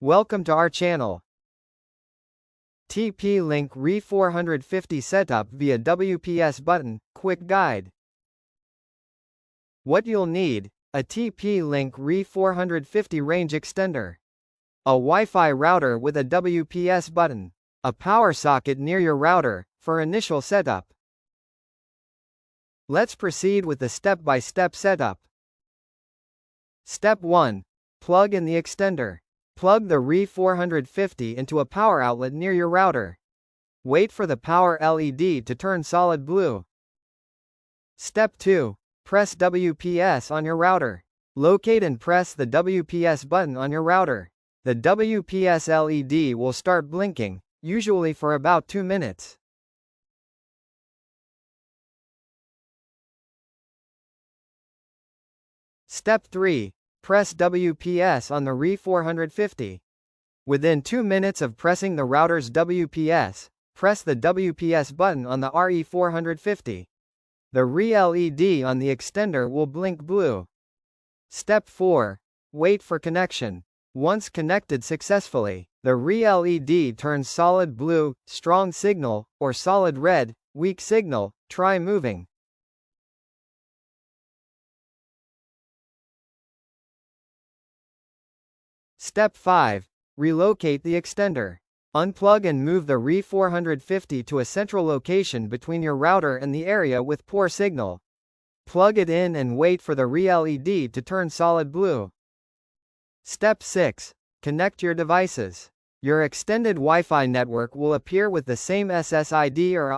Welcome to our channel. TP-Link RE450 setup via WPS button, quick guide. What you'll need: a TP-Link RE450 range extender, a Wi-Fi router with a WPS button, a power socket near your router, for initial setup. Let's proceed with the step-by-step setup. Step 1. Plug in the extender. Plug the RE450 into a power outlet near your router. Wait for the power LED to turn solid blue. Step 2. Press WPS on your router. Locate and press the WPS button on your router. The WPS LED will start blinking, usually for about 2 minutes. Step 3. Press WPS on the RE450. Within 2 minutes of pressing the router's WPS, press the WPS button on the RE450. The RE-LED on the extender will blink blue. Step 4. Wait for connection. Once connected successfully, the RE-LED turns solid blue, strong signal, or solid red, weak signal. Try moving. Step 5. Relocate the extender. Unplug and move the RE450 to a central location between your router and the area with poor signal. Plug it in and wait for the RE-LED to turn solid blue. Step 6. Connect your devices. Your extended Wi-Fi network will appear with the same SSID or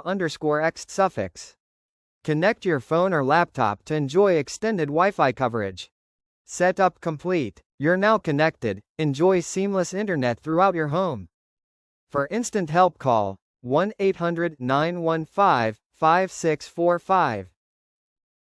*X suffix. Connect your phone or laptop to enjoy extended Wi-Fi coverage. Setup complete. You're now connected. Enjoy seamless internet throughout your home. For instant help, call 1-800-915-5645.